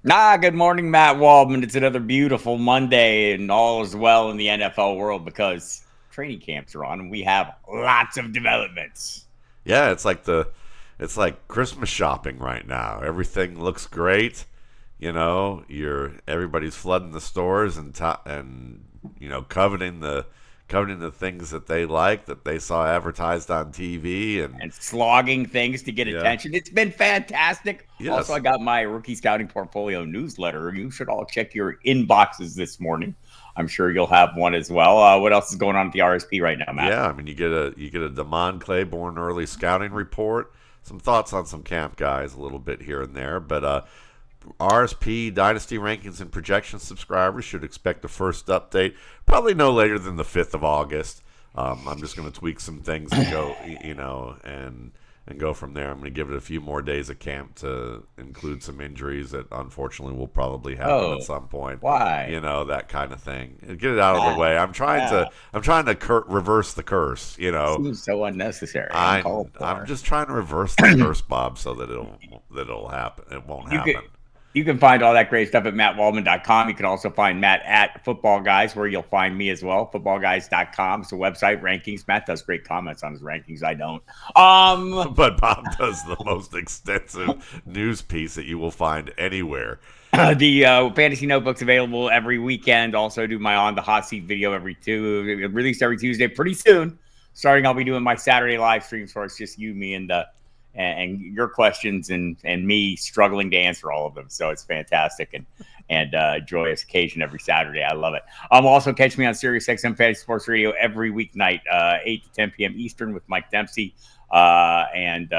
Good morning, Matt Waldman. It's another beautiful Monday, and all is well in the NFL world because training camps are on, and we have lots of developments. Yeah, it's like Christmas shopping right now. Everything looks great. Everybody's flooding the stores and coveting the things that they like that they saw advertised on TV and And slogging things to get yeah. attention. It's been fantastic. Also, I Yes. got my rookie scouting portfolio newsletter. You should all check your inboxes this morning. I'm sure you'll have one as well. What else is going on at the RSP right now, Matt? Yeah, I mean you get a Damon Claiborne early scouting report, some thoughts on some camp guys a little bit here and there, but RSP Dynasty rankings and projections subscribers should expect a first update probably no later than the 5th of August. I'm just going to tweak some things and go, and go from there. I'm going to give it a few more days of camp to include some injuries that unfortunately will probably happen at Oh, some point. why? That kind of thing. And get it out of the Ah, way. I'm trying to reverse the curse. seems so unnecessary. I Uncalled I'm for. just trying to reverse the curse, Bob, so that it'll happen. It won't You could happen. You can find all that great stuff at mattwaldman.com. You can also find Matt at Football Guys, where you'll find me as well. Footballguys.com. It's a website, rankings. Matt does great comments on his rankings. I don't. But Bob does the most extensive news piece that you will find anywhere. The Fantasy Notebook's available every weekend. Also, do my On the Hot Seat video released every Tuesday pretty soon. Starting, I'll be doing my Saturday live streams where it's just you, me, and your questions and me struggling to answer all of them. So it's fantastic and joyous occasion every Saturday. I love it. Also catch me on Sirius XM Fantasy Sports Radio every weeknight, 8 to 10 p.m. Eastern with Mike Dempsey. And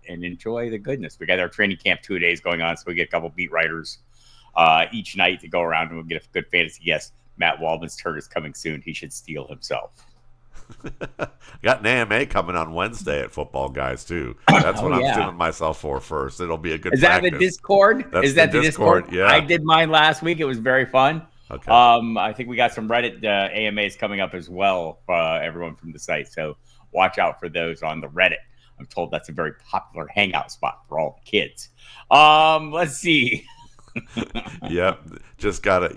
enjoy the goodness. We got our training camp 2 days going on, so we get a couple beat writers each night to go around and we'll get a good fantasy guest. Matt Waldman's turn is coming soon. He should steal himself. Got an AMA coming on Wednesday at Football Guys too. That's Oh what I'm yeah. stealing myself for first. It'll be a good Is that the practice. Discord? That's Is the that the Discord? Discord. I Yeah. did mine last week. It was very fun. Okay. I think we got some Reddit AMAs coming up as well for everyone from the site. So watch out for those on the Reddit. I'm told that's a very popular hangout spot for all the kids. Let's see. Yep. Just gotta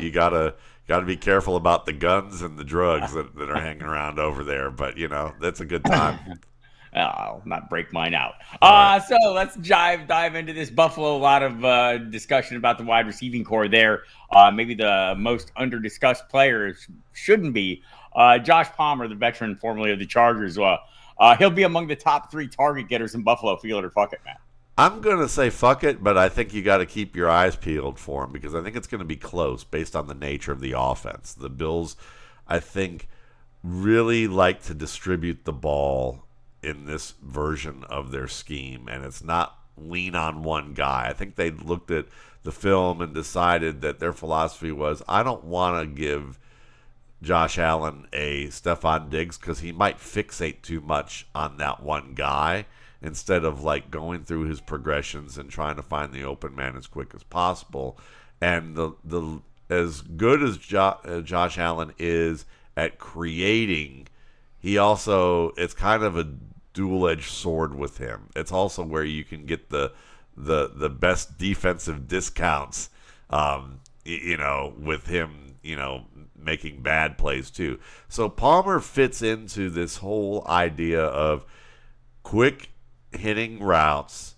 be careful about the guns and the drugs that are hanging around over there. But that's a good time. I'll not break mine out. All right. So let's dive into this Buffalo. A lot of discussion about the wide receiving core there. Maybe the most under discussed players shouldn't be Josh Palmer, the veteran formerly of the Chargers. He'll be among the top 3 target getters in Buffalo. Feel it or fuck it, man. I'm gonna say fuck it, but I think you got to keep your eyes peeled for him because I think it's going to be close based on the nature of the offense. The Bills, I think, really like to distribute the ball in this version of their scheme, and it's not lean on one guy. I think they looked at the film and decided that their philosophy was, I don't want to give Josh Allen a Stefon Diggs because he might fixate too much on that one guy instead of like going through his progressions and trying to find the open man as quick as possible. And the as good as Josh Allen is at creating, he also it's kind of a dual-edged sword with him. It's also where you can get the best defensive discounts, with him, making bad plays too. So Palmer fits into this whole idea of quick hitting routes,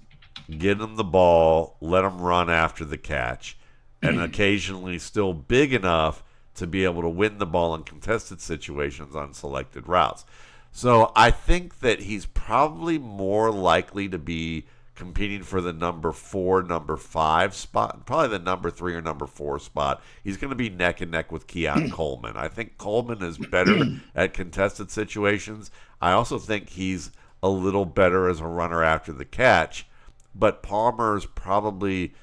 get him the ball, let him run after the catch, and occasionally still big enough to be able to win the ball in contested situations on selected routes. So I think that he's probably more likely to be competing for the number 4, number 5 spot, probably the number 3 or number 4 spot. He's going to be neck and neck with Keon Coleman. I think Coleman is better at contested situations. I also think he's a little better as a runner after the catch, but Palmer's probably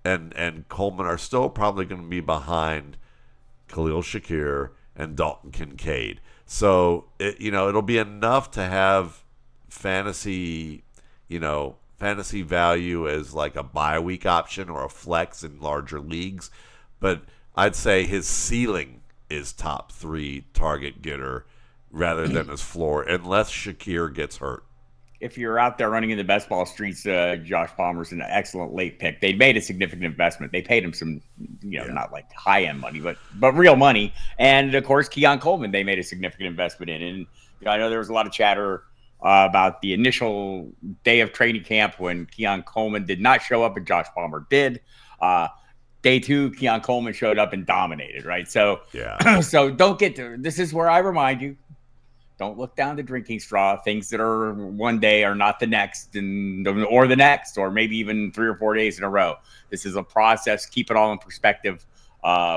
and Coleman are still probably going to be behind Khalil Shakir and Dalton Kincaid. So it'll be enough to have fantasy, fantasy value as like a bye week option or a flex in larger leagues. But I'd say his ceiling is top 3 target getter rather than his floor, unless Shakir gets hurt. if you're out there running in the best ball streets, Josh Palmer's an excellent late pick. They made a significant investment. They paid him some, not like high end money, but real money. And of course, Keon Coleman, they made a significant investment in. And I know there was a lot of chatter about the initial day of training camp when Keon Coleman did not show up and Josh Palmer did. Day 2, Keon Coleman showed up and dominated, right? So, so don't get to this is where I remind you. Don't look down the drinking straw. Things that are one day are not the next, or the next, or maybe even 3 or 4 days in a row. This is a process. Keep it all in perspective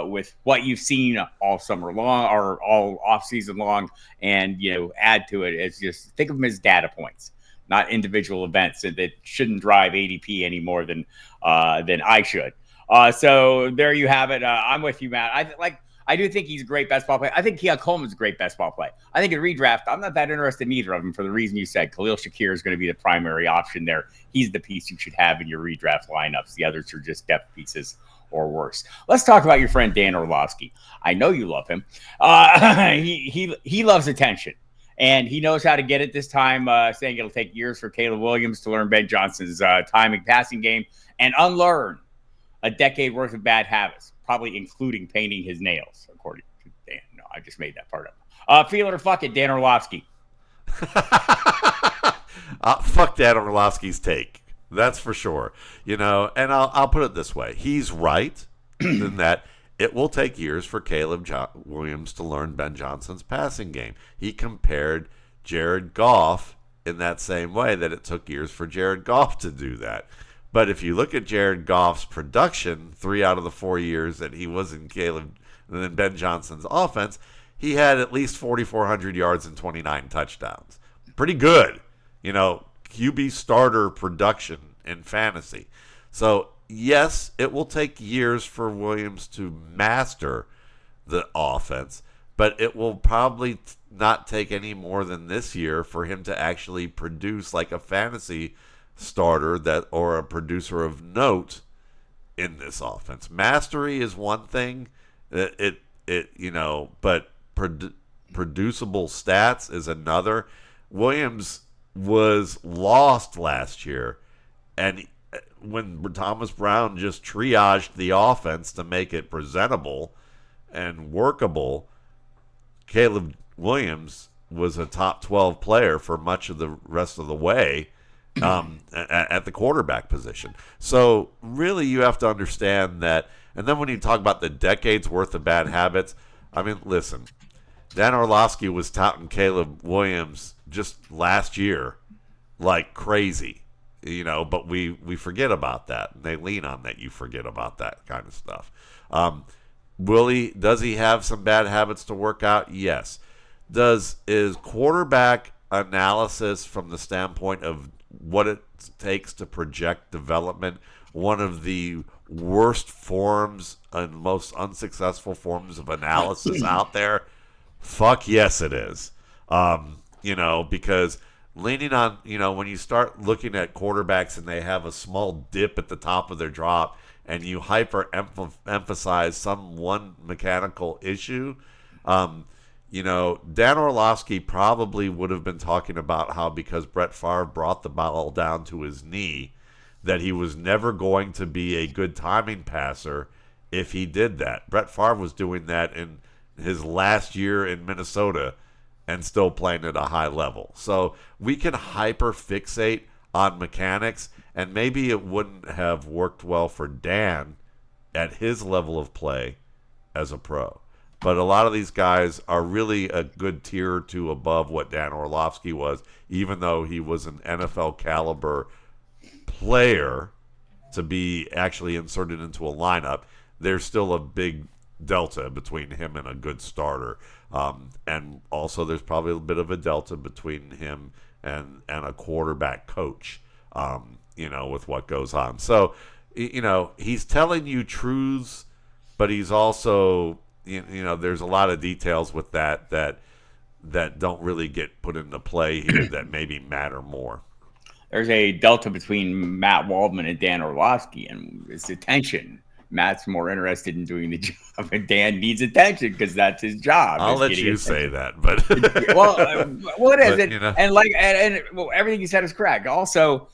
with what you've seen all summer long or all off season long, and add to it. It's just think of them as data points, not individual events that shouldn't drive ADP any more than I should. So there you have it. I'm with you, Matt. I do think he's a great best ball play. I think Keon Coleman's a great best ball play. I think in redraft, I'm not that interested in either of them for the reason you said. Khalil Shakir is going to be the primary option there. He's the piece you should have in your redraft lineups. The others are just depth pieces or worse. Let's talk about your friend Dan Orlovsky. I know you love him. He loves attention, and he knows how to get it this time, saying it'll take years for Caleb Williams to learn Ben Johnson's timing passing game and unlearn a decade worth of bad habits, probably including painting his nails, according to Dan. No, I just made that part up. Feel it or fuck it, Dan Orlovsky. Fuck Dan Orlovsky's take. That's for sure. And I'll put it this way. He's right in that it will take years for Caleb Williams to learn Ben Johnson's passing game. He compared Jared Goff in that same way that it took years for Jared Goff to do that. But if you look at Jared Goff's production, 3 out of the 4 years that he was in Caleb and then Ben Johnson's offense, he had at least 4,400 yards and 29 touchdowns. Pretty good, QB starter production in fantasy. So, yes, it will take years for Williams to master the offense, but it will probably not take any more than this year for him to actually produce like a fantasy starter or a producer of note in this offense. Mastery is one thing, but producible stats is another. Williams was lost last year, and when Thomas Brown just triaged the offense to make it presentable and workable, Caleb Williams was a top 12 player for much of the rest of the way at the quarterback position. So really you have to understand that. And then when you talk about the decades worth of bad habits, I mean, listen, Dan Orlovsky was touting Caleb Williams just last year like crazy, but we forget about that. And they lean on that. You forget about that kind of stuff. Does he have some bad habits to work out? Yes. Is quarterback analysis from the standpoint of what it takes to project development one of the worst forms and most unsuccessful forms of analysis out there? Fuck yes, it is. Because leaning on, when you start looking at quarterbacks and they have a small dip at the top of their drop and you emphasize some one mechanical issue, Dan Orlovsky probably would have been talking about how because Brett Favre brought the ball down to his knee, that he was never going to be a good timing passer if he did that. Brett Favre was doing that in his last year in Minnesota and still playing at a high level. So we can hyper-fixate on mechanics, and maybe it wouldn't have worked well for Dan at his level of play as a pro. But a lot of these guys are really a good tier or two above what Dan Orlovsky was, even though he was an NFL caliber player to be actually inserted into a lineup. There's still a big delta between him and a good starter. And also there's probably a bit of a delta between him and a quarterback coach, with what goes on. So, he's telling you truths, but he's also... there's a lot of details with that don't really get put into play here that maybe matter more. There's a delta between Matt Waldman and Dan Orlovsky, and it's attention. Matt's more interested in doing the job, and Dan needs attention because that's his job. I'll let you say that, but well, it is, but, and well, everything you said is correct. Also,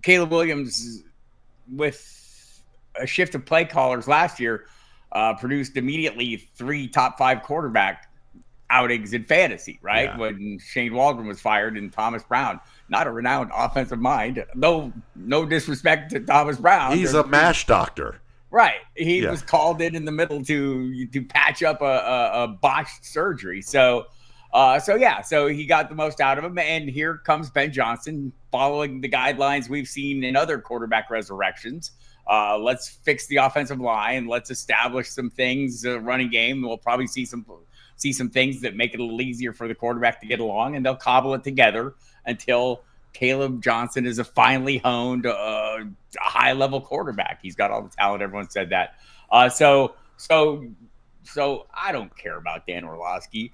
Caleb Williams, with a shift of play callers last year, produced immediately 3 top 5 quarterback outings in fantasy, right? Yeah. When Shane Waldman was fired and Thomas Brown, not a renowned offensive mind, no disrespect to Thomas Brown. He's a MASH doctor. Right. He was called in the middle to patch up a botched surgery. So he got the most out of him. And here comes Ben Johnson following the guidelines we've seen in other quarterback resurrections. Let's fix the offensive line. Let's establish some things, running game. We'll probably see some things that make it a little easier for the quarterback to get along, and they'll cobble it together until Caleb Johnson is a finely honed, high-level quarterback. He's got all the talent. Everyone said that. So I don't care about Dan Orlovsky.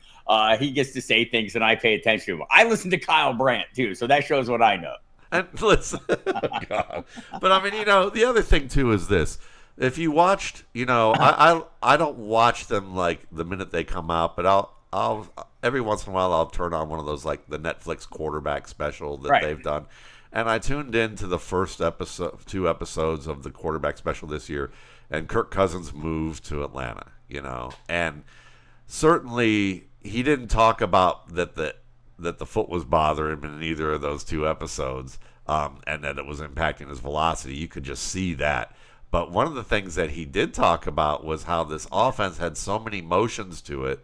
He gets to say things, and I pay attention to him. I listen to Kyle Brandt, too, so that shows what I know. And listen, God. But, I mean, the other thing, too, is this. If you watched, I don't watch them, like, the minute they come out, but I'll every once in a while I'll turn on one of those, like, the Netflix quarterback special that they've done. And I tuned in to the first 2 episodes of the quarterback special this year, and Kirk Cousins moved to Atlanta, and certainly he didn't talk about that the foot was bothering him in either of those 2 episodes, and that it was impacting his velocity. You could just see that. But one of the things that he did talk about was how this offense had so many motions to it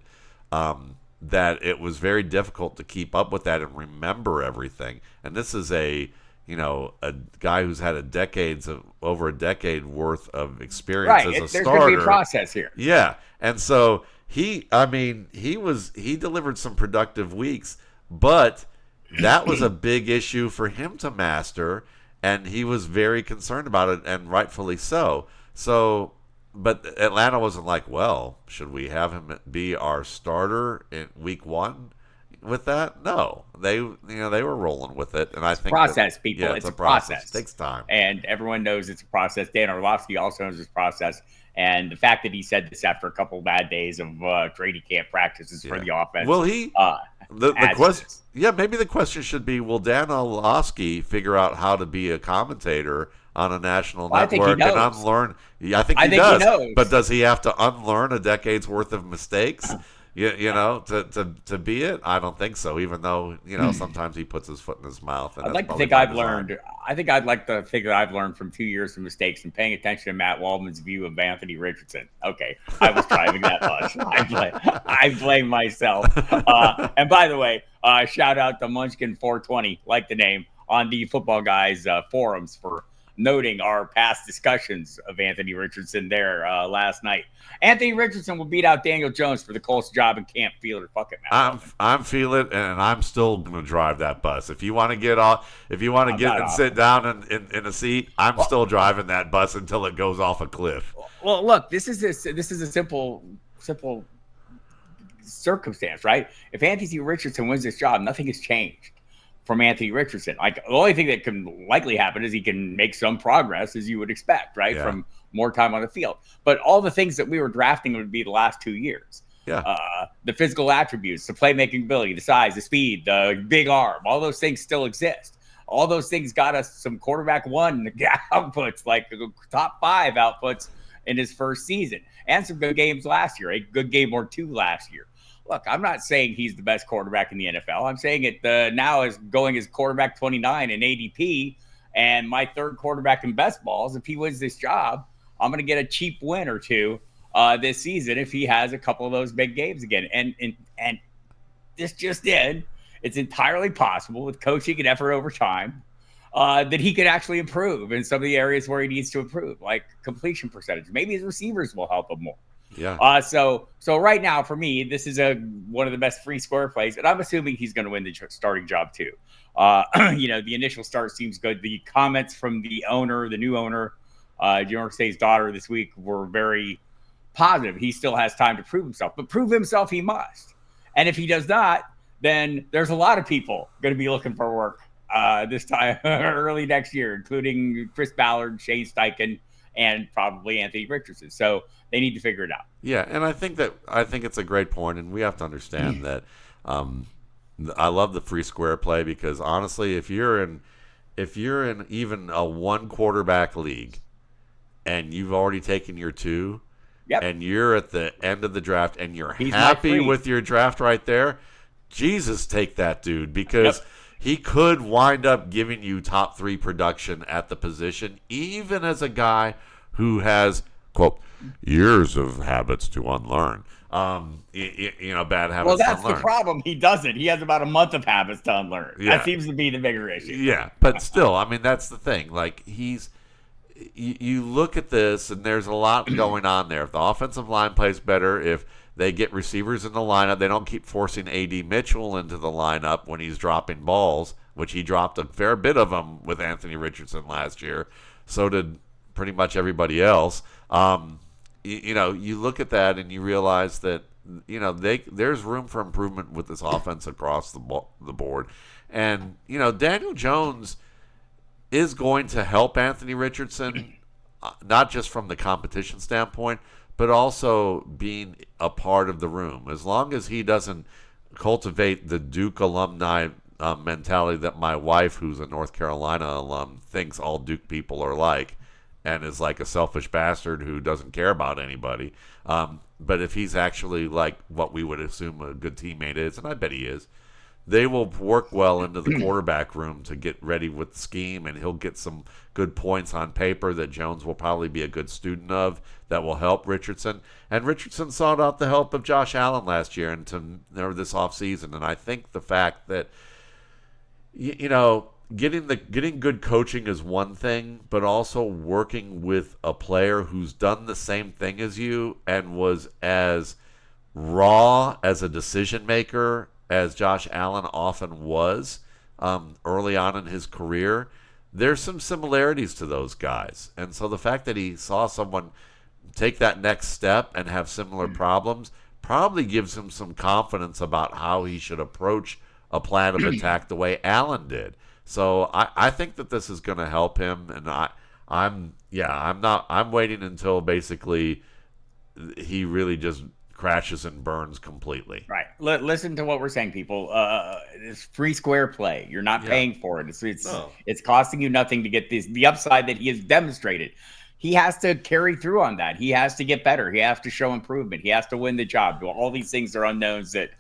that it was very difficult to keep up with that and remember everything. And this is a guy who's had over a decade worth of experience as a starter. There's going to be a process here. Yeah, and so he delivered some productive weeks, but that was a big issue for him to master. And he was very concerned about it, and rightfully so. But Atlanta wasn't like, well, should we have him be our starter in week 1 with that? No, they were rolling with it, and I think process, people. Yeah, it's a process. It takes time, and everyone knows it's a process. Dan Orlovsky also knows this process, and the fact that he said this after a couple of bad days of training camp practices for the offense. Well, the question, maybe the question should be: will Dan Orlovsky figure out how to be a commentator on a national network and unlearn? I think he does. He knows. But does he have to unlearn a decade's worth of mistakes? To be it? I don't think so. Even though sometimes he puts his foot in his mouth. And I'd like to think I've learned. I think I'd like to think that I've learned from 2 years of mistakes and paying attention to Matt Waldman's view of Anthony Richardson. Okay, I was driving that bus. I blame myself. And by the way, shout out to Munchkin 420, like the name, on the Football Guys forums for noting our past discussions of Anthony Richardson there last night. Anthony Richardson will beat out Daniel Jones for the Colts job and can't feel it or fuck it, man. I'm feeling it, and I'm still going to drive that bus. If you want to get off, sit down in a seat, I'm still driving that bus until it goes off a cliff. Well, look, this is a simple circumstance, right? If Anthony Richardson wins this job, nothing has changed from Anthony Richardson. Like, the only thing that can likely happen is he can make some progress, as you would expect, right? Yeah. From more time on the field. But all the things that we were drafting would be the last 2 years. Yeah. The physical attributes, the playmaking ability, the size, the speed, the big arm, all those things still exist. All those things got us some quarterback 1 outputs, like top 5 outputs in his first season, and some good games last year, a good game or 2 last year. Look, I'm not saying he's the best quarterback in the NFL. I'm saying it now is going as quarterback 29 in ADP, and my 3rd quarterback in best balls. If he wins this job, I'm going to get a cheap win or 2 this season if he has a couple of those big games again. And this just in, it's entirely possible with coaching and effort over time that he could actually improve in some of the areas where he needs to improve, like completion percentage. Maybe his receivers will help him more. Yeah. So right now for me, this is one of the best free square plays, and I'm assuming he's going to win the starting job too. The initial start seems good. The comments from the new owner, Jim Irsay's daughter this week were very positive. He still has time to prove himself, but prove himself he must. And if he does not, then there's a lot of people going to be looking for work this time early next year, including Chris Ballard, Shane Steichen, and probably Anthony Richardson. So they need to figure it out. Yeah, and I think it's a great point, and we have to understand that. I love the free square play because honestly, if you're in even a one quarterback league, and you've already taken your two, Yep. and you're at the end of the draft, and you're He's happy with your draft right there, Jesus, take that dude because. Yep. He could wind up giving you top 3 production at the position, even as a guy who has, quote, years of habits to unlearn. Bad habits to unlearn. Well, that's the problem. He doesn't. He has about a month of habits to unlearn. Yeah. That seems to be the bigger issue. Yeah, but still, I mean, that's the thing. Like, you look at this, and there's a lot going on there. If the offensive line plays better, if they get receivers in the lineup. They don't keep forcing A.D. Mitchell into the lineup when he's dropping balls, which he dropped a fair bit of them with Anthony Richardson last year. So did pretty much everybody else. You look at that and you realize that there's room for improvement with this offense across the board. And Daniel Jones is going to help Anthony Richardson, not just from the competition standpoint, but also being a part of the room. As long as he doesn't cultivate the Duke alumni mentality that my wife, who's a North Carolina alum, thinks all Duke people are like, and is like a selfish bastard who doesn't care about anybody. But if he's actually like what we would assume a good teammate is, and I bet he is, they will work well into the quarterback room to get ready with the scheme, and he'll get some good points on paper that Jones will probably be a good student of that will help Richardson. And Richardson sought out the help of Josh Allen last year and this offseason. And I think the fact that, getting good coaching is one thing, but also working with a player who's done the same thing as you and was as raw as a decision maker as Josh Allen often was early on in his career, there's some similarities to those guys. And so the fact that he saw someone take that next step and have similar problems probably gives him some confidence about how he should approach a plan of attack the way Allen did. So I think that this is going to help him, and I'm waiting until basically he really just crashes and burns completely. Right. Listen to what we're saying, people. It's free square play. You're not paying for it. It's costing you nothing to get the upside that he has demonstrated. He has to carry through on that. He has to get better. He has to show improvement. He has to win the job. All these things are unknowns that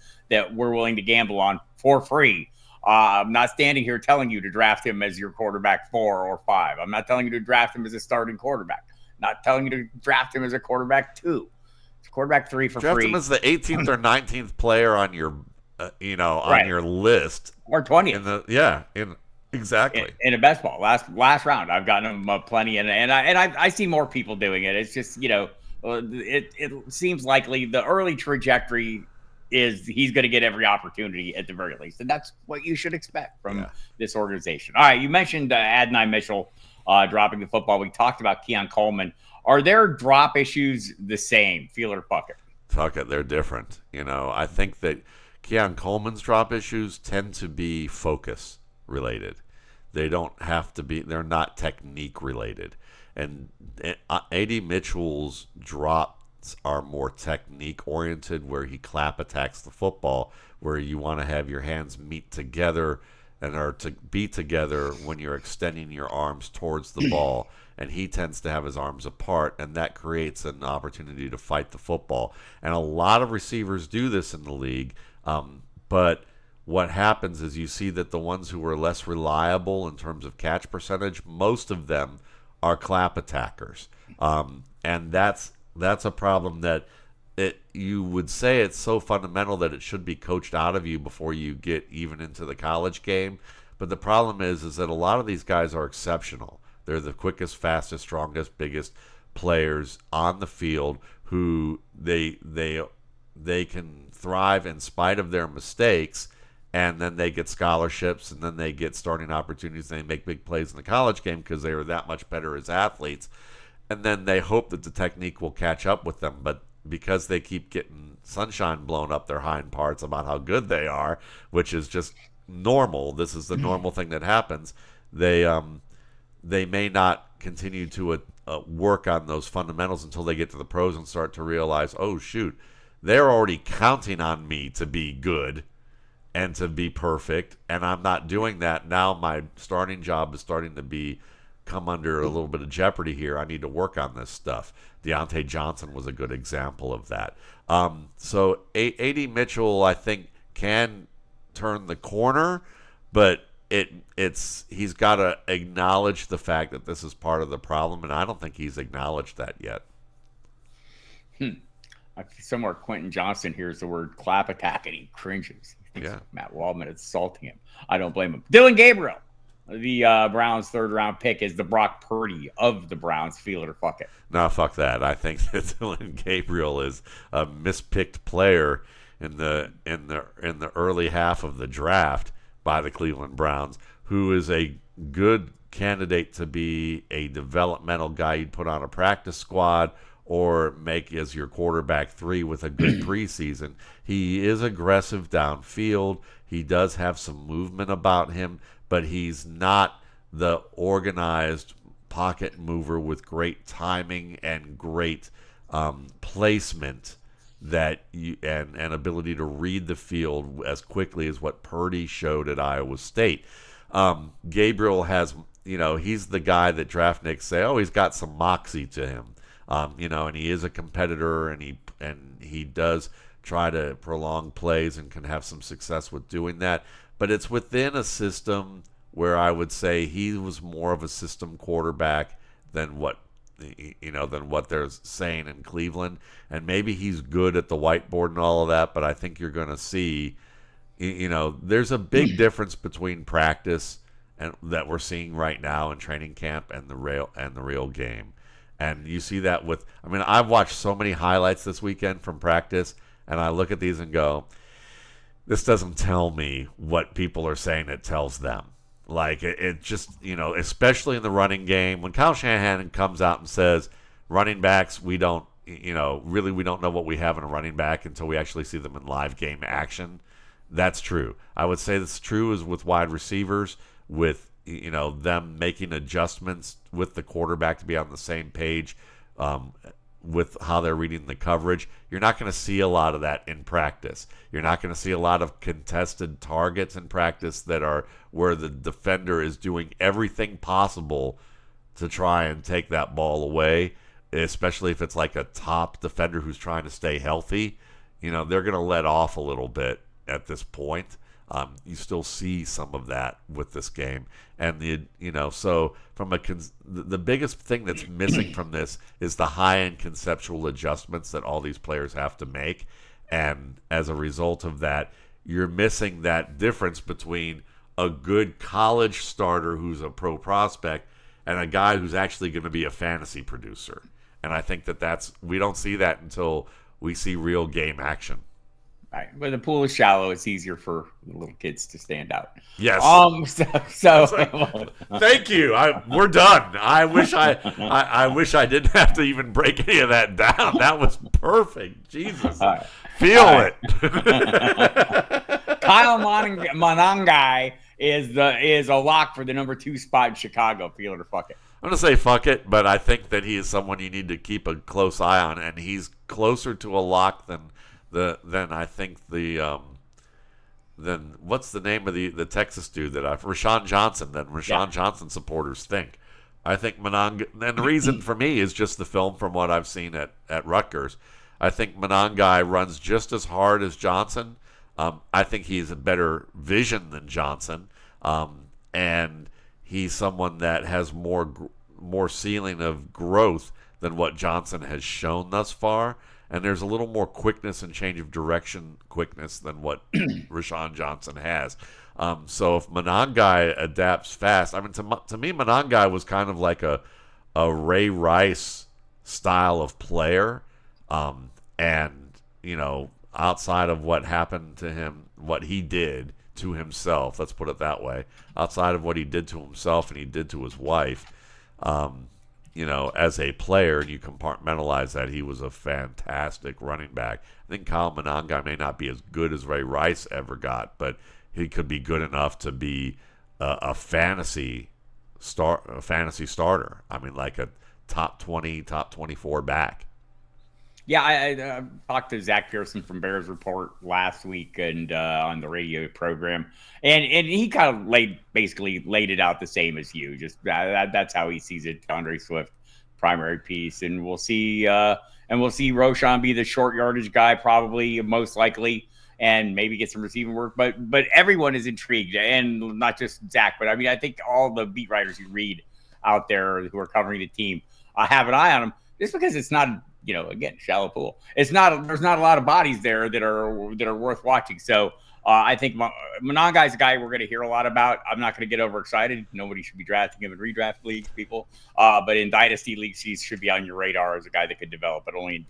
we're willing to gamble on for free. I'm not standing here telling you to draft him as your quarterback 4 or 5. I'm not telling you to draft him as a starting quarterback. Not telling you to draft him as a quarterback 2. Quarterback 3 for draft free. Draft him as the 18th or 19th player on your, on your list, or 20th. Exactly in a best ball last round. I've gotten him plenty, and I see more people doing it. It's just it seems likely the early trajectory is he's going to get every opportunity at the very least, and that's what you should expect from this organization. All right, you mentioned Adonai Mitchell dropping the football. We talked about Keon Coleman. Are their drop issues the same? Feel it or fuck it? Fuck it. They're different. I think that Keon Coleman's drop issues tend to be focus related. They don't have to be. They're not technique related. And A.D. Mitchell's drops are more technique oriented, where he clap attacks the football, where you want to have your hands meet together and are to be together when you're extending your arms towards the ball. And he tends to have his arms apart, and that creates an opportunity to fight the football. And a lot of receivers do this in the league, but what happens is you see that the ones who are less reliable in terms of catch percentage, most of them are clap attackers. And that's a problem that you would say it's so fundamental that it should be coached out of you before you get even into the college game. But the problem is that a lot of these guys are exceptional. They're the quickest, fastest, strongest, biggest players on the field who they can thrive in spite of their mistakes, and then they get scholarships, and then they get starting opportunities, and they make big plays in the college game because they are that much better as athletes. And then they hope that the technique will catch up with them. But because they keep getting sunshine blown up their hind parts about how good they are, which is just normal, this is the normal thing that happens, they may not continue to work on those fundamentals until they get to the pros and start to realize, oh, shoot, they're already counting on me to be good and to be perfect, and I'm not doing that. Now my starting job is starting to come under a little bit of jeopardy here. I need to work on this stuff. Deontay Johnson was a good example of that. So A.D. Mitchell, I think, can turn the corner, but he's got to acknowledge the fact that this is part of the problem, and I don't think he's acknowledged that yet. Somewhere Quentin Johnson hears the word clap attack and he cringes. He thinks Matt Waldman is assaulting him. I don't blame him. Dillon Gabriel, the Browns' third-round pick, is the Brock Purdy of the Browns. Feel it or fuck it. No, fuck that. I think that Dillon Gabriel is a mispicked player in the early half of the draft by the Cleveland Browns, who is a good candidate to be a developmental guy you'd put on a practice squad or make as your quarterback 3 with a good preseason. He is aggressive downfield. He does have some movement about him, but he's not the organized pocket mover with great timing and great placement and ability to read the field as quickly as what Purdy showed at Iowa State. Gabriel has, he's the guy that draftniks say, oh, he's got some moxie to him. And he is a competitor, and he does try to prolong plays and can have some success with doing that. But it's within a system where I would say he was more of a system quarterback than what they're saying in Cleveland. And maybe he's good at the whiteboard and all of that, but I think you're going to see, there's a big difference between practice and that we're seeing right now in training camp and the real game. And you see that I've watched so many highlights this weekend from practice, and I look at these and go, this doesn't tell me what people are saying it tells them. Like, it just, especially in the running game, when Kyle Shanahan comes out and says, running backs, we don't know what we have in a running back until we actually see them in live game action. That's true. I would say that's true is with wide receivers, with them making adjustments with the quarterback to be on the same page with how they're reading the coverage. You're not going to see a lot of that in practice. You're not going to see a lot of contested targets in practice that are where the defender is doing everything possible to try and take that ball away, especially if it's like a top defender who's trying to stay healthy. They're going to let off a little bit at this point. You still see some of that with this game, and so from the biggest thing that's missing from this is the high-end conceptual adjustments that all these players have to make, and as a result of that, you're missing that difference between a good college starter who's a pro prospect and a guy who's actually going to be a fantasy producer. And I think we don't see that until we see real game action. Right. When the pool is shallow, it's easier for little kids to stand out. Yes. Thank you. We're done. I wish I didn't have to even break any of that down. That was perfect. Jesus. Right. Feel it. Kyle Monangai is a lock for the number 2 spot in Chicago. Feel it or fuck it. I'm going to say fuck it, but I think that he is someone you need to keep a close eye on, and he's closer to a lock than I think then what's the name of the Texas dude Rashawn Johnson Johnson supporters think. I think Monangai, and the reason for me is just the film from what I've seen at Rutgers. I think Monangai runs just as hard as Johnson. I think he's a better vision than Johnson, and he's someone that has more ceiling of growth than what Johnson has shown thus far. And there's a little more quickness and change of direction quickness than what Rashawn Johnson has. So if Monangai adapts fast, to me, Monangai was kind of like a Ray Rice style of player. And, outside of what happened to him, what he did to himself, let's put it that way, outside of what he did to himself and he did to his wife, as a player, and you compartmentalize that, he was a fantastic running back. I think Kyle Monangai may not be as good as Ray Rice ever got, but he could be good enough to be a fantasy starter. I mean, like a top 20, top 24 back. Yeah, I talked to Zach Pearson from Bears Report last week and on the radio program, and he kind of basically laid it out the same as you. Just that's how he sees it. DeAndre Swift, primary piece, and we'll see. We'll see Roschon be the short yardage guy, probably most likely, and maybe get some receiving work. But everyone is intrigued, and not just Zach, but I mean, I think all the beat writers you read out there who are covering the team have an eye on him, just because it's not. Again, shallow pool. There's not a lot of bodies there that are worth watching. So I think Monangai is a guy we're going to hear a lot about. I'm not going to get overexcited. Nobody should be drafting him in redraft leagues, people. But in dynasty leagues, he should be on your radar as a guy that could develop, but only in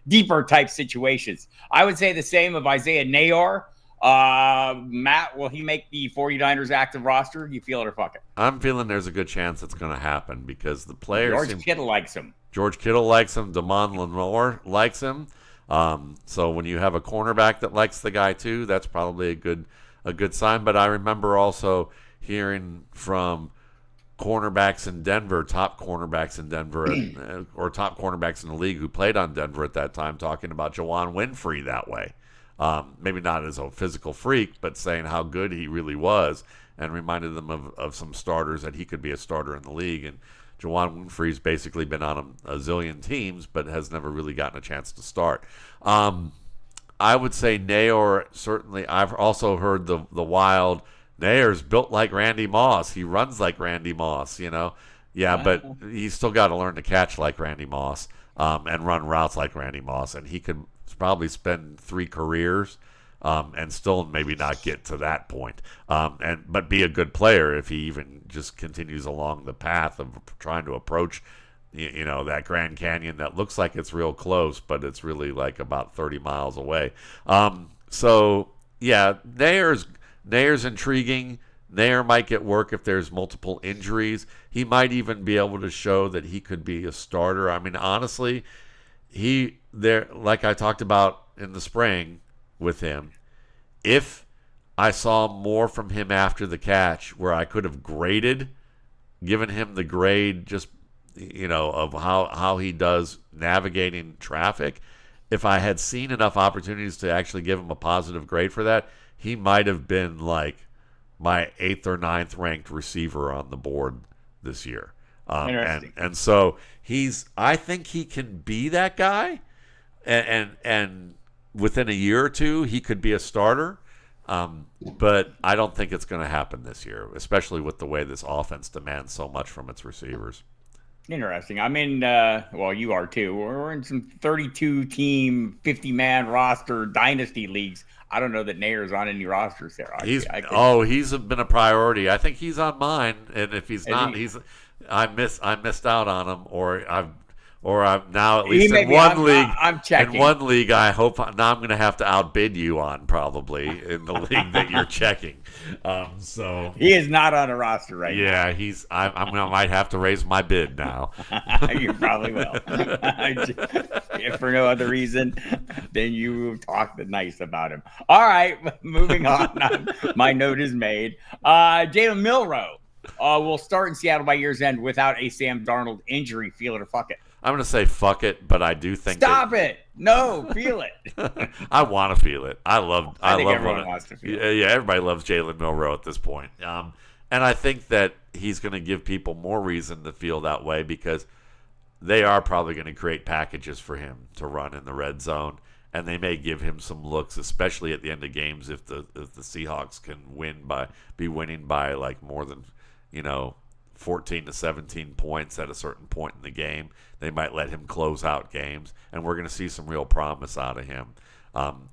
deeper type situations. I would say the same of Isaiah Neyor. Matt, will he make the 49ers active roster? You feel it or fuck it? I'm feeling there's a good chance it's going to happen because the players. George Kittle likes him. George Kittle likes him. Damon Lenore likes him. So when you have a cornerback that likes the guy too, that's probably a good sign. But I remember also hearing from cornerbacks in Denver, top cornerbacks in Denver, or top cornerbacks in the league who played on Denver at that time, talking about Juwann Winfree that way. Maybe not as a physical freak, but saying how good he really was, and reminded them of some starters that he could be a starter in the league. And Juwann Winfree's basically been on a zillion teams, but has never really gotten a chance to start. I would say Neyor, certainly. I've also heard the wild, Neyor's built like Randy Moss. He runs like Randy Moss, Yeah, wow. But he's still got to learn to catch like Randy Moss and run routes like Randy Moss. And he could probably spend 3 careers and still maybe not get to that point, but be a good player if he even just continues along the path of trying to approach, that Grand Canyon that looks like it's real close, but it's really like about 30 miles away. So yeah, Neyor's intriguing. Neyor might get work if there's multiple injuries. He might even be able to show that he could be a starter. I mean, honestly, like I talked about in the spring with him, if I saw more from him after the catch where I could have given him the grade just, of how he does navigating traffic, if I had seen enough opportunities to actually give him a positive grade for that, he might have been like my 8th or 9th ranked receiver on the board this year. And so I think he can be that guy, and within a year or two he could be a starter. But I don't think it's going to happen this year, especially with the way this offense demands so much from its receivers. Interesting. I mean, well, you are too. We're in some 32-team, 50-man roster dynasty leagues. I don't know that Neyor's on any rosters there. He's been a priority. I think he's on mine, and if he's not, I missed out on him, or I'm now at least in one league. I'm checking. In one league, I hope now I'm going to have to outbid you on probably in the league that you're checking. So he is not on a roster right now. Yeah, I might have to raise my bid now. You probably will. If for no other reason than you talked nice about him. All right, moving on. My note is made. Jalen Milroe will start in Seattle by year's end without a Sam Darnold injury. Feel it or fuck it. I'm going to say fuck it, but I do think Stop it. No, feel it. I want to feel it. I think everyone wants to feel it. Yeah, everybody loves Jalen Milroe at this point. And I think that he's going to give people more reason to feel that way because they are probably going to create packages for him to run in the red zone, and they may give him some looks, especially at the end of games if the Seahawks can be winning by like more than, 14 to 17 points at a certain point in the game. They might let him close out games, and we're going to see some real promise out of him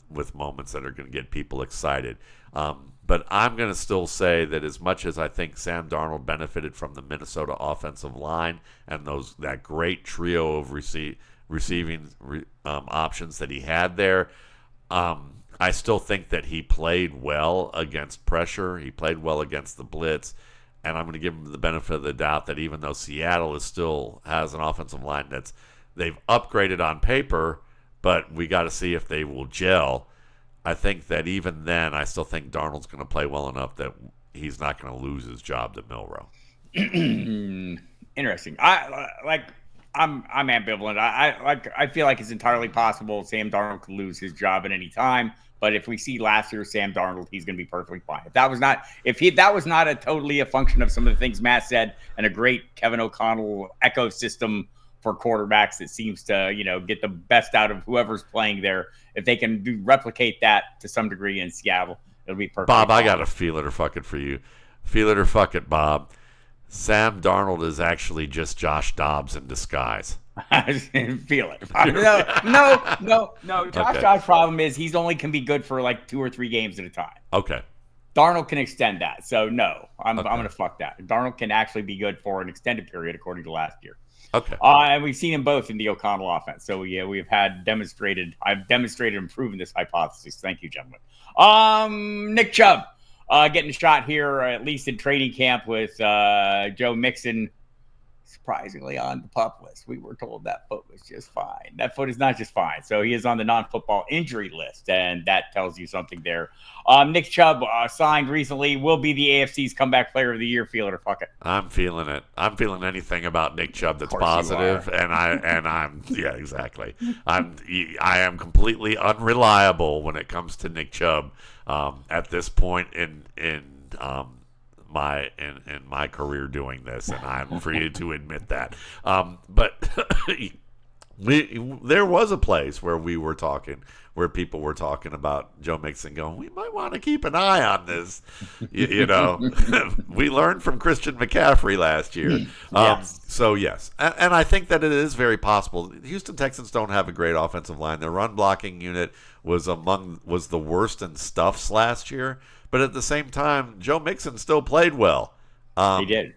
with moments that are going to get people excited. But I'm going to still say that as much as I think Sam Darnold benefited from the Minnesota offensive line and that great trio of receiving options that he had there, I still think that he played well against pressure. He played well against the blitz. And I'm going to give him the benefit of the doubt that even though Seattle still has an offensive line they've upgraded on paper, but we got to see if they will gel. I think that even then, I still think Darnold's going to play well enough that he's not going to lose his job to Milroe. Interesting. I'm ambivalent. I feel like it's entirely possible Sam Darnold could lose his job at any time. But if we see last year's Sam Darnold, he's going to be perfectly fine. If that was not a totally a function of some of the things Matt said and a great Kevin O'Connell ecosystem for quarterbacks that seems to, get the best out of whoever's playing there. If they can replicate that to some degree in Seattle, it'll be perfect. Bob, I got to feel it or fuck it for you. Feel it or fuck it, Bob. Sam Darnold is actually just Josh Dobbs in disguise. Feel it. No. Josh's problem is he's only can be good for like 2 or 3 games at a time. Okay. Darnold can extend that. So no, I'm going to fuck that. Darnold can actually be good for an extended period according to last year. Okay. And we've seen them both in the O'Connell offense. So yeah, I've demonstrated and proven this hypothesis. Thank you, gentlemen. Nick Chubb getting a shot here, at least in training camp with Joe Mixon. Surprisingly on the PUP list. We were told that foot was just fine. That foot is not just fine. So he is on the non-football injury list, and that tells you something there. Nick Chubb signed recently, will be the AFC's comeback player of the year. Feel it or fuck it. I'm feeling it. I'm feeling anything about Nick Chubb that's positive, and I'm yeah, exactly. I am completely unreliable when it comes to Nick Chubb at this point in my career doing this, and I'm free to admit that. But there was a place where people were talking about Joe Mixon going, we might want to keep an eye on this. We learned from Christian McCaffrey last year. Yes. So yes, and I think that it is very possible. The Houston Texans don't have a great offensive line. Their run blocking unit was the worst in stuffs last year. But at the same time, Joe Mixon still played well. He did.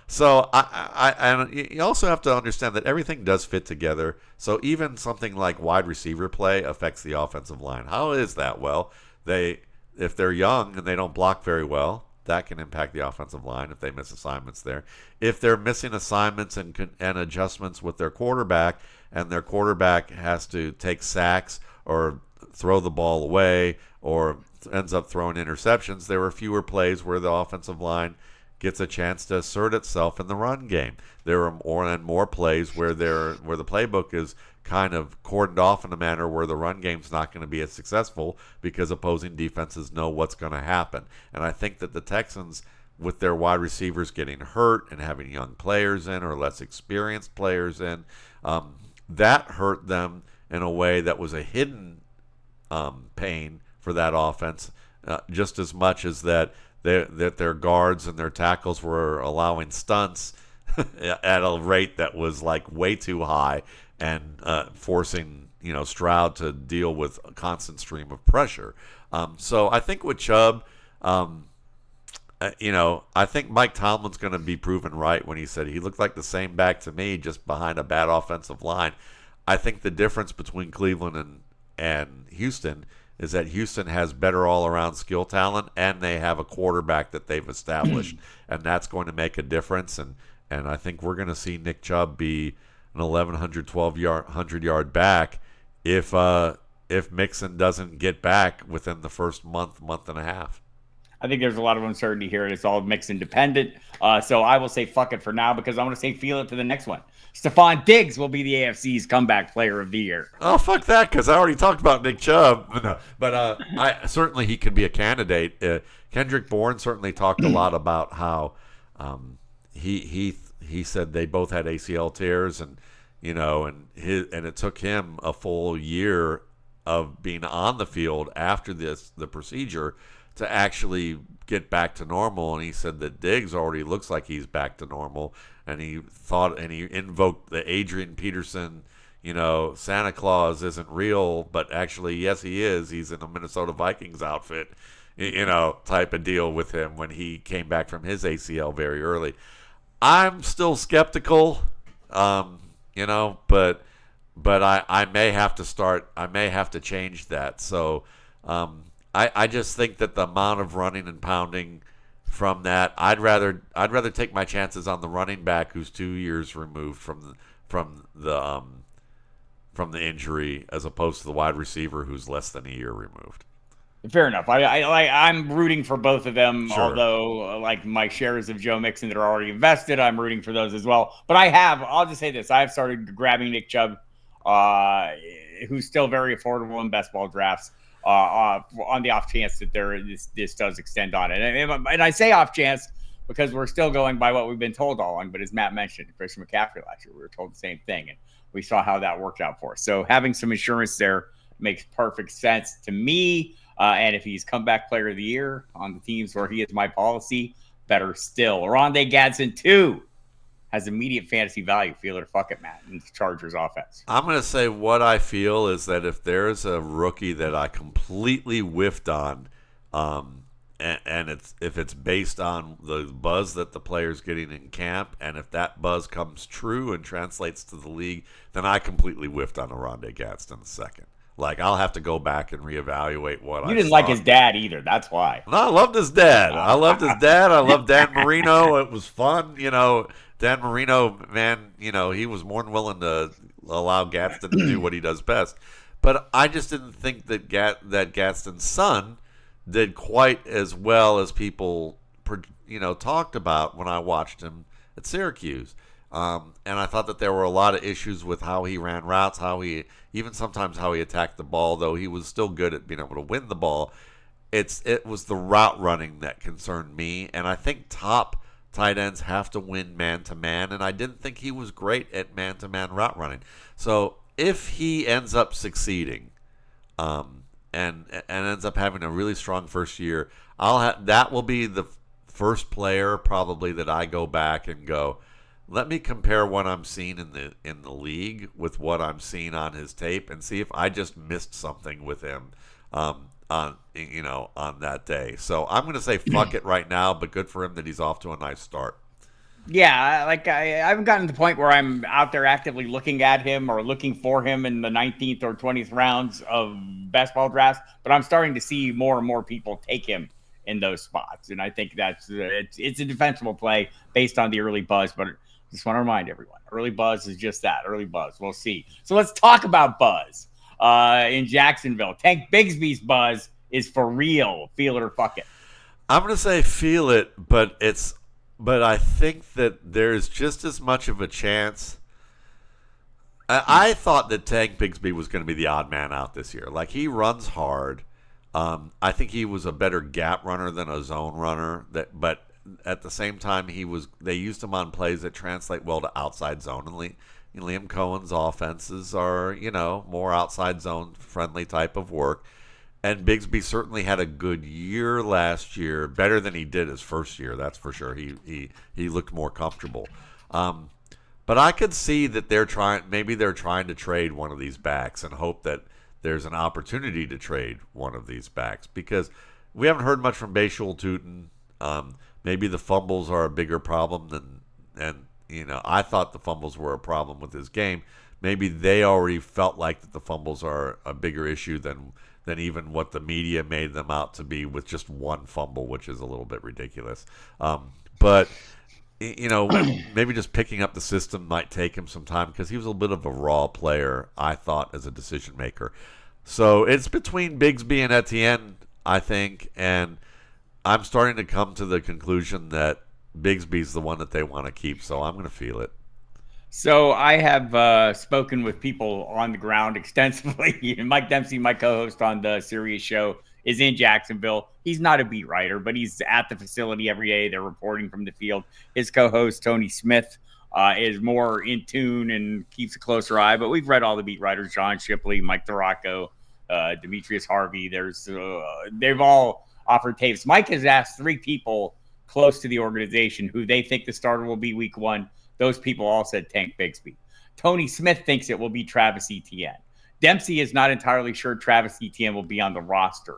So and you also have to understand that everything does fit together. So even something like wide receiver play affects the offensive line. How is that? Well, if they're young and they don't block very well, that can impact the offensive line if they miss assignments there. If they're missing assignments and adjustments with their quarterback, and their quarterback has to take sacks or throw the ball away or ends up throwing interceptions, there were fewer plays where the offensive line gets a chance to assert itself in the run game. There are more plays where the playbook is kind of cordoned off in a manner where the run game's not going to be as successful because opposing defenses know what's going to happen. And I think that the Texans, with their wide receivers getting hurt and having young players in or less experienced players in, that hurt them in a way that was a hidden pain for that offense, just as much as that their guards and their tackles were allowing stunts at a rate that was like way too high and forcing Stroud to deal with a constant stream of pressure. So I think with Chubb, I think Mike Tomlin's going to be proven right when he said he looked like the same back to me, just behind a bad offensive line. I think the difference between Cleveland and Houston is that Houston has better all-around skill talent, and they have a quarterback that they've established, and that's going to make a difference. And I think we're going to see Nick Chubb be an 1,100-yard back if Mixon doesn't get back within the first month and a half. I think there's a lot of uncertainty here, and it's all Mixon dependent. So I will say fuck it for now because I want to say feel it for the next one. Stefon Diggs will be the AFC's comeback player of the year. Oh, fuck that, because I already talked about Nick Chubb. No, but certainly he could be a candidate. Kendrick Bourne certainly talked a lot about how he said they both had ACL tears, and it took him a full year of being on the field after the procedure to actually get back to normal. And he said that Diggs already looks like he's back to normal, and he invoked the Adrian Peterson, Santa Claus isn't real, but actually yes he is. He's in a Minnesota Vikings outfit, type of deal with him when he came back from his ACL very early. I'm still skeptical, but I may have to change that. So I just think that the amount of running and pounding from that, I'd rather take my chances on the running back who's 2 years removed from the injury as opposed to the wide receiver who's less than a year removed. Fair enough. I'm rooting for both of them, Sure. although like my shares of Joe Mixon that are already invested, I'm rooting for those as well. But I'll just say this, I have started grabbing Nick Chubb, uh, who's still very affordable in best ball drafts, on the off chance that this does extend on it. And I say off chance because we're still going by what we've been told all along. But as Matt mentioned, Christian McCaffrey last year, we were told the same thing, and we saw how that worked out for us. So having some insurance there makes perfect sense to me. And if he's comeback player of the year on the teams where he is my policy, better still. Oronde Gadsden II has immediate fantasy value. Feel it or fuck it, Matt, in the Chargers offense. I'm going to say what I feel is that if there's a rookie that I completely whiffed on, and if it's based on the buzz that the player's getting in camp, and if that buzz comes true and translates to the league, then I completely whiffed on Oronde Gadsden II. Like, I'll have to go back and reevaluate what I You didn't saw. like his dad either. That's why. No, I loved his dad. I loved Dan Marino. It was fun. Dan Marino, man, he was more than willing to allow Gadsden to do what he does best. But I just didn't think that that Gadsden's son did quite as well as people, talked about when I watched him at Syracuse. And I thought that there were a lot of issues with how he ran routes, even sometimes how he attacked the ball, though he was still good at being able to win the ball. It was the route running that concerned me, and I think top tight ends have to win man-to-man, and I didn't think he was great at man-to-man route running. So if he ends up succeeding, and ends up having a really strong first year, that will be the first player probably that I go back and go, let me compare what I'm seeing in the league with what I'm seeing on his tape and see if I just missed something with him on that day. So I'm going to say fuck it right now, but good for him that he's off to a nice start. Yeah, like I haven't gotten to the point where I'm out there actively looking at him or looking for him in the 19th or 20th rounds of best ball drafts, but I'm starting to see more and more people take him in those spots, and I think it's a defensible play based on the early buzz. But just want to remind everyone, early buzz is just that, early buzz. We'll see. So let's talk about buzz in Jacksonville. Tank Bigsby's buzz is for real. Feel it or fuck it. I'm going to say feel it, but I think that there's just as much of a chance. I thought that Tank Bigsby was going to be the odd man out this year. Like, he runs hard. I think he was a better gap runner than a zone runner. But at the same time, they used him on plays that translate well to outside zone. And Liam Cohen's offenses are, more outside zone friendly type of work. And Bigsby certainly had a good year last year, better than he did his first year, that's for sure. He looked more comfortable. But I could see that they're trying to trade one of these backs and hope that there's an opportunity to trade one of these backs, because we haven't heard much from Bashul Tutin. Maybe the fumbles are a bigger problem I thought the fumbles were a problem with his game. Maybe they already felt like that the fumbles are a bigger issue than even what the media made them out to be, with just one fumble, which is a little bit ridiculous. But maybe just picking up the system might take him some time, because he was a bit of a raw player, I thought, as a decision maker. So it's between Bigsby and Etienne, I think, and I'm starting to come to the conclusion that Bigsby's the one that they want to keep, so I'm going to feel it. So I have spoken with people on the ground extensively. Mike Dempsey, my co-host on the Sirius show, is in Jacksonville. He's not a beat writer, but he's at the facility every day. They're reporting from the field. His co-host, Tony Smith, is more in tune and keeps a closer eye. But we've read all the beat writers: John Shipley, Mike Duraco, Demetrius Harvey. They've all offered tapes. Mike has asked 3 people close to the organization who they think the starter will be week 1. Those people all said Tank Bigsby. Tony Smith thinks it will be Travis Etienne. Dempsey is not entirely sure Travis Etienne will be on the roster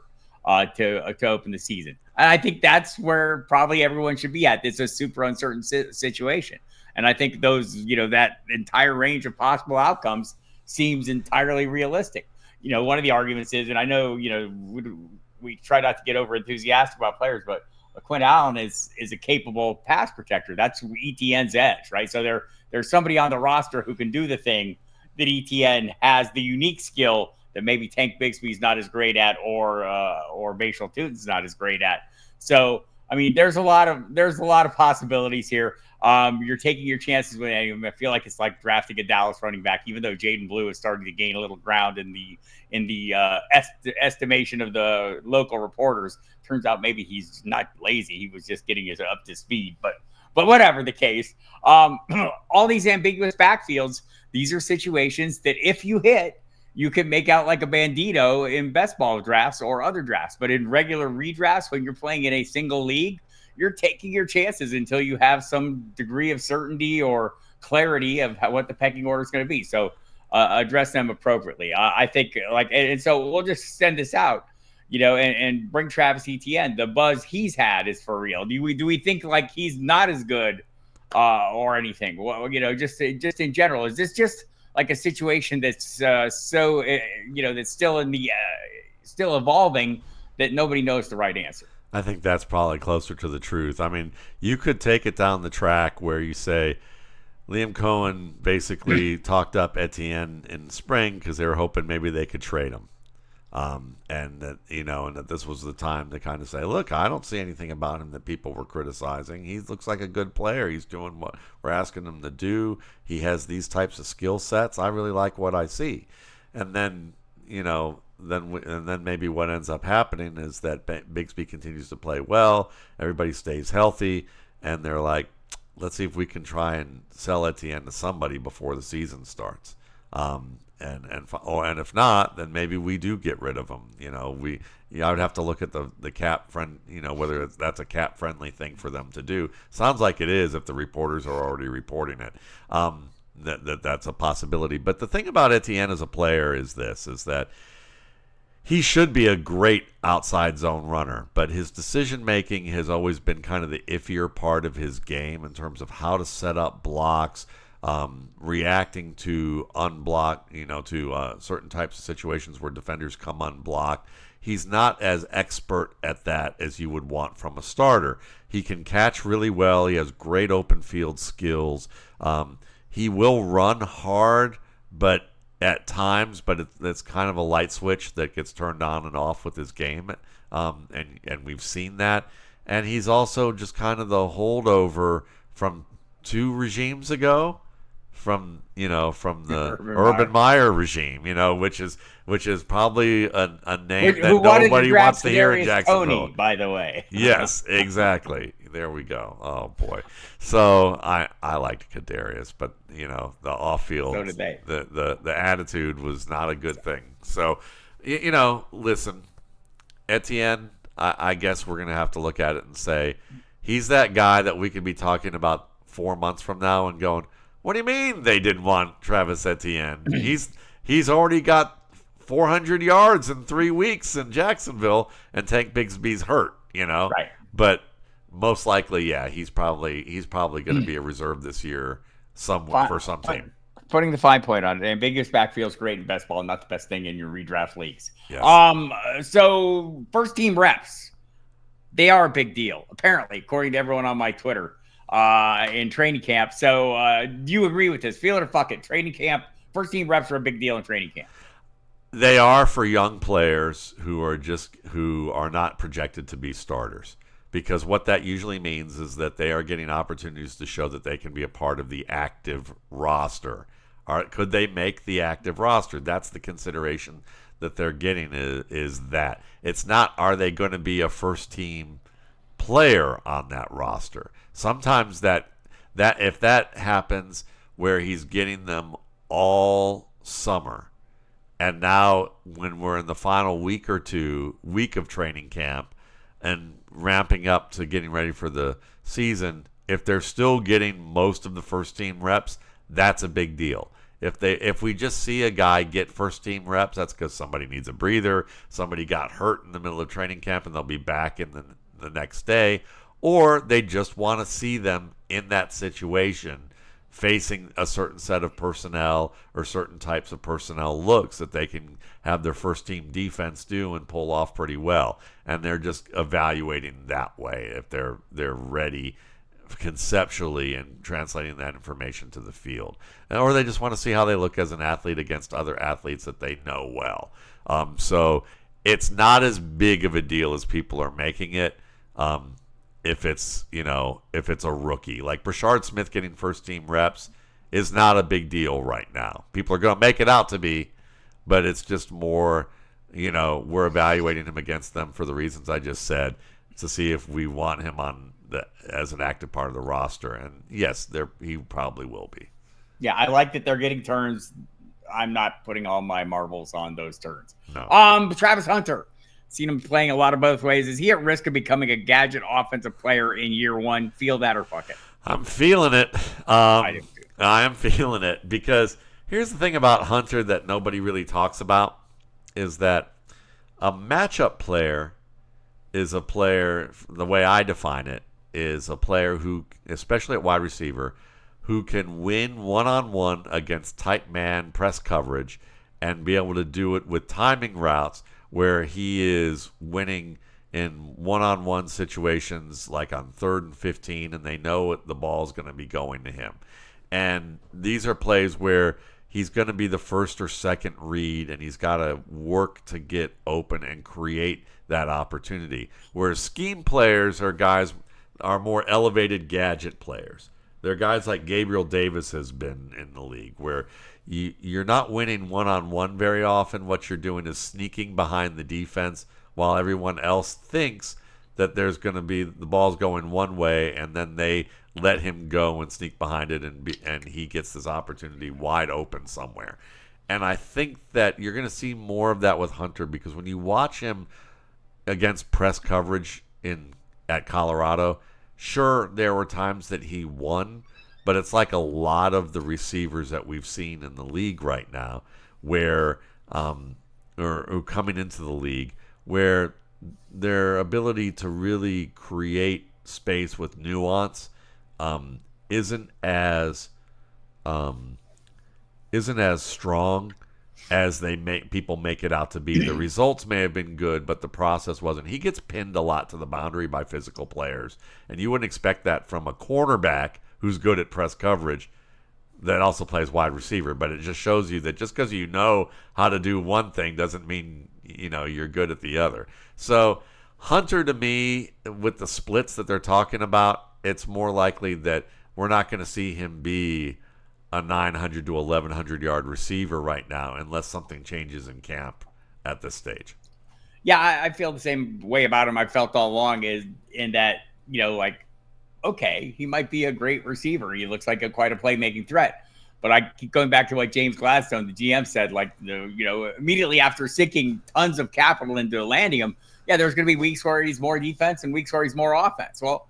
to open the season. And I think that's where probably everyone should be at. It's a super uncertain situation. And I think that entire range of possible outcomes seems entirely realistic. One of the arguments is, and I know, we try not to get over enthusiastic about players, but Quinn Allen is a capable pass protector. That's Etienne's edge, right? So there's somebody on the roster who can do the thing that Etienne has, the unique skill that maybe Tank Bigsby's not as great at, or Bashal Tutin's not as great at. So I mean, there's a lot of possibilities here. You're taking your chances with him. I feel like it's like drafting a Dallas running back, even though Jaden Blue is starting to gain a little ground in the estimation of the local reporters. Turns out maybe he's not lazy; he was just getting his up to speed. But whatever the case, all these ambiguous backfields, these are situations that if you hit, you can make out like a bandito in best ball drafts or other drafts. But in regular redrafts, when you're playing in a single league, you're taking your chances until you have some degree of certainty or clarity of what the pecking order is going to be. So address them appropriately. I think and so we'll just send this out, and bring Travis Etienne. The buzz he's had is for real. Do we think like he's not as good or anything? Well, just in general, is this just like a situation that's that's still in the still evolving, that nobody knows the right answer? I think that's probably closer to the truth. I mean, you could take it down the track where you say Liam Cohen basically talked up Etienne in the spring because they were hoping maybe they could trade him. And that this was the time to kind of say, look, I don't see anything about him that people were criticizing. He looks like a good player. He's doing what we're asking him to do. He has these types of skill sets. I really like what I see. And then, then maybe what ends up happening is that Bigsby continues to play well. Everybody stays healthy. And they're like, let's see if we can try and sell Etienne to somebody before the season starts. And if not, then maybe we do get rid of him. I would have to look at the cap friend, whether that's a cap friendly thing for them to do. Sounds like it is if the reporters are already reporting it. That's a possibility. But the thing about Etienne as a player is that he should be a great outside zone runner, but his decision making has always been kind of the iffier part of his game in terms of how to set up blocks. Reacting to unblocked, to certain types of situations where defenders come unblocked. He's not as expert at that as you would want from a starter. He can catch really well. He has great open field skills. He will run hard, but at times, it's kind of a light switch that gets turned on and off with his game, and we've seen that. And he's also just kind of the holdover from 2 regimes ago. From the Urban Meyer regime, which is probably a name that nobody wants to hear in Jacksonville. Tony, by the way. Yes, exactly. There we go. Oh boy. So I liked Kadarius, but the off field, so did they. The attitude was not a good thing. So listen, Etienne, I guess we're gonna have to look at it and say he's that guy that we could be talking about 4 months from now and going, what do you mean they didn't want Travis Etienne? He's already got 400 yards in 3 weeks in Jacksonville, and Tank Bigsby's hurt, Right. But most likely, yeah, he's probably going to be a reserve this year for some team. Putting the fine point on it, ambiguous backfield's great in best ball, not the best thing in your redraft leagues. Yes. So first team reps, they are a big deal, apparently, according to everyone on my Twitter. In training camp. So do you agree with this? Feel it or fuck it. Training camp, first team reps are a big deal in training camp. They are for young players who are not projected to be starters, because what that usually means is that they are getting opportunities to show that they can be a part of the active roster. Could they make the active roster? That's the consideration that they're getting is that. It's not, are they going to be a first team player on that roster? Sometimes that if that happens where he's getting them all summer, and now when we're in the final week of training camp and ramping up to getting ready for the season, if they're still getting most of the first team reps, that's a big deal. If we just see a guy get first team reps, that's because somebody needs a breather, somebody got hurt in the middle of training camp and they'll be back in the next day, or they just want to see them in that situation facing a certain set of personnel or certain types of personnel looks that they can have their first team defense do and pull off pretty well. And they're just evaluating that way if they're ready conceptually and translating that information to the field. Or they just want to see how they look as an athlete against other athletes that they know well. So it's not as big of a deal as people are making it. If it's a rookie. Like Brashard Smith getting first team reps is not a big deal right now. People are going to make it out to be, but it's just more, we're evaluating him against them for the reasons I just said to see if we want him as an active part of the roster. And yes, he probably will be. Yeah, I like that they're getting turns. I'm not putting all my marbles on those turns. No. Travis Hunter. Seen him playing a lot of both ways. Is he at risk of becoming a gadget offensive player in year one? Feel that or fuck it? I'm feeling it. I am feeling it because here's the thing about Hunter that nobody really talks about is that a matchup player is a player, the way I define it, is a player who, especially at wide receiver, who can win one-on-one against tight man press coverage and be able to do it with timing routes where he is winning in one-on-one situations like on 3rd and 15 and they know the ball is going to be going to him. And these are plays where he's going to be the first or second read and he's got to work to get open and create that opportunity. Whereas scheme players are more elevated gadget players. They're guys like Gabriel Davis has been in the league where you're not winning one-on-one very often. What you're doing is sneaking behind the defense while everyone else thinks that there's going to be the ball's going one way, and then they let him go and sneak behind it, and he gets this opportunity wide open somewhere. And I think that you're going to see more of that with Hunter because when you watch him against press coverage at Colorado, sure, there were times that he won, but it's like a lot of the receivers that we've seen in the league right now where or coming into the league where their ability to really create space with nuance isn't as strong as people make it out to be. The results may have been good, but the process wasn't. He gets pinned a lot to the boundary by physical players, and you wouldn't expect that from a cornerback who's good at press coverage that also plays wide receiver. But it just shows you that just because you know how to do one thing doesn't mean you're good at the other. So Hunter, to me, with the splits that they're talking about, it's more likely that we're not going to see him be a 900 to 1,100 yard receiver right now unless something changes in camp at this stage. Yeah, I feel the same way about him. I felt all along is in that, okay, he might be a great receiver. He looks like quite a playmaking threat. But I keep going back to what James Gladstone, the GM, said, immediately after sinking tons of capital into landing him, there's going to be weeks where he's more defense and weeks where he's more offense. Well,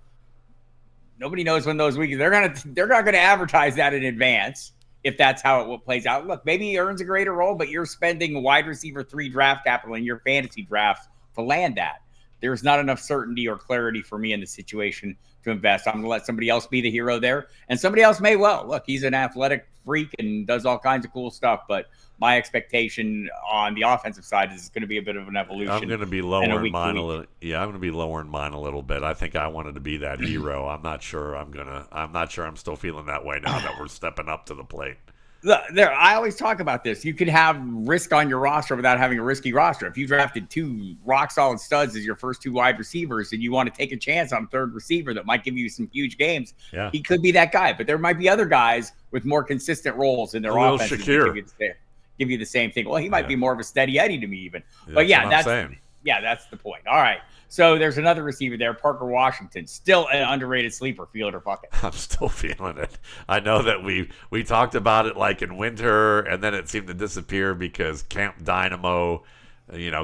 nobody knows when those weeks. They're not going to advertise that in advance if that's how it plays out. Look, maybe he earns a greater role, but you're spending wide receiver 3 draft capital in your fantasy draft to land that. There's not enough certainty or clarity for me in the situation to invest. I'm going to let somebody else be the hero there, and somebody else may well. Look, he's an athletic freak and does all kinds of cool stuff, but my expectation on the offensive side is going to be a bit of an evolution. I'm going to be lowering mine a little. Yeah, I'm going to be lowering mine a little bit. I think I wanted to be that hero. I'm not sure I'm still feeling that way now that we're stepping up to the plate. I always talk about this. You could have risk on your roster without having a risky roster. If you drafted 2 rock-solid studs as your first 2 wide receivers and you want to take a chance on a third receiver that might give you some huge games, he could be that guy. But there might be other guys with more consistent roles in their offense that give you the same thing. Well, he might be more of a steady Eddie to me even. But that's the point. All right. So there's another receiver there, Parker Washington, still an underrated sleeper. Feel it or fuck it. I'm still feeling it. I know that we talked about it like in winter, and then it seemed to disappear because Camp Dynamo,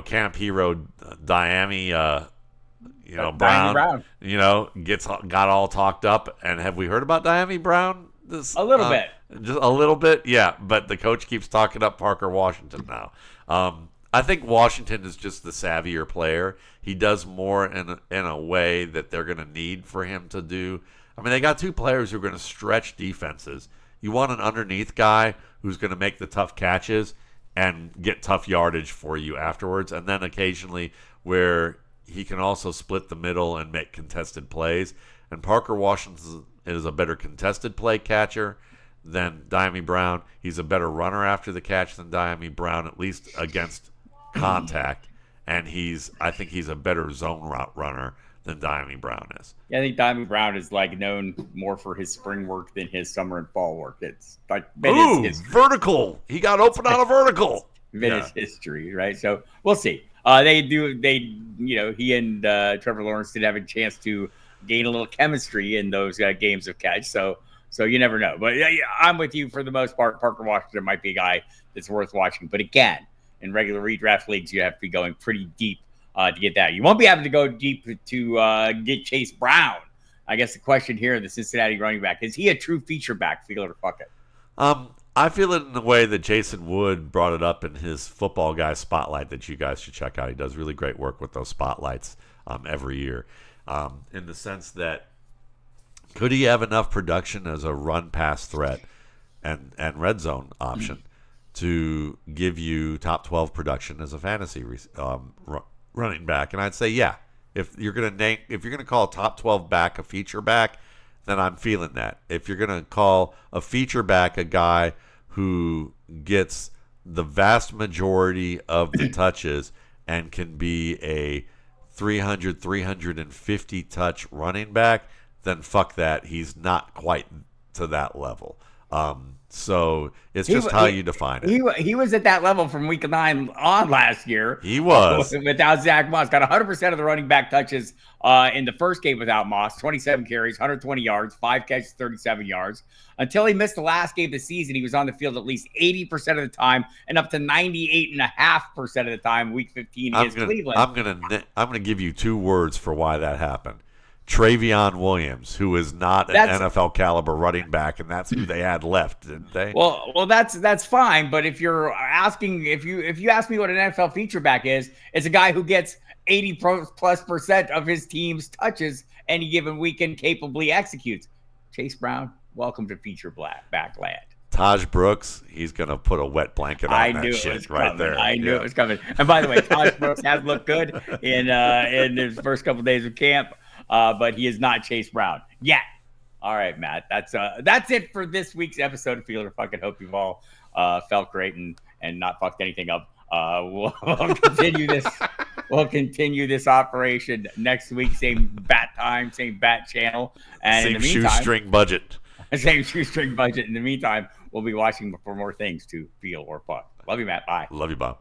Camp Hero Diami, Brown, got all talked up. And have we heard about Diami Brown? A little bit. Just a little bit, yeah. But the coach keeps talking up Parker Washington now. I think Washington is just the savvier player. He does more in a way that they're going to need for him to do. I mean, they got 2 players who are going to stretch defenses. You want an underneath guy who's going to make the tough catches and get tough yardage for you afterwards, and then occasionally where he can also split the middle and make contested plays. And Parker Washington is a better contested play catcher than Diami Brown. He's a better runner after the catch than Diami Brown, at least against contact. And I think he's a better zone route runner than Diami Brown is. Yeah, I think Diami Brown is like known more for his spring work than his summer and fall work. It's like vertical. He got open on a vertical. His history, right? So we'll see. He and Trevor Lawrence did have a chance to gain a little chemistry in those games of catch. So you never know. But yeah, I'm with you for the most part. Parker Washington might be a guy that's worth watching. But again, in regular redraft leagues, you have to be going pretty deep to get that. You won't be having to go deep to get Chase Brown. I guess the question here, the Cincinnati running back, is he a true feature back? Feel it or fuck it? I feel it in the way that Jason Wood brought it up in his Football Guy Spotlight that you guys should check out. He does really great work with those spotlights every year. In the sense that, could he have enough production as a run-pass threat and red zone option to give you top 12 production as a fantasy running back? And I'd say, yeah. If you're gonna call a top 12 back a feature back, then I'm feeling that. If you're gonna call a feature back a guy who gets the vast majority of the touches and can be a 350 touch running back, then fuck that. He's not quite to that level. So it's just how you define it. He was at that level from week 9 on last year. He was. Without Zach Moss. Got 100% of the running back touches in the first game without Moss. 27 carries, 120 yards, 5 catches, 37 yards. Until he missed the last game of the season, he was on the field at least 80% of the time and up to 98.5% of the time week 15 against Cleveland. I'm gonna give you 2 words for why that happened. Travion Williams, who is not an NFL caliber running back, and that's who they had left, didn't they? Well, that's fine. But if you're asking, if you ask me what an NFL feature back is, it's a guy who gets 80+% of his team's touches any given week and capably executes. Chase Brown, welcome to feature back land. Taj Brooks, he's gonna put a wet blanket on that shit right there. I knew it was coming. And by the way, Taj Brooks has looked good in his first couple of days of camp. But he is not Chase Brown yet. All right, Matt. That's it for this week's episode of Feel It or Fuck It. Hope you've all felt great and not fucked anything up. We'll continue this. We'll continue this operation next week. Same bat time, same bat channel, and same in the meantime, shoestring budget. Same shoestring budget. In the meantime, we'll be watching for more things to feel or fuck. Love you, Matt. Bye. Love you, Bob.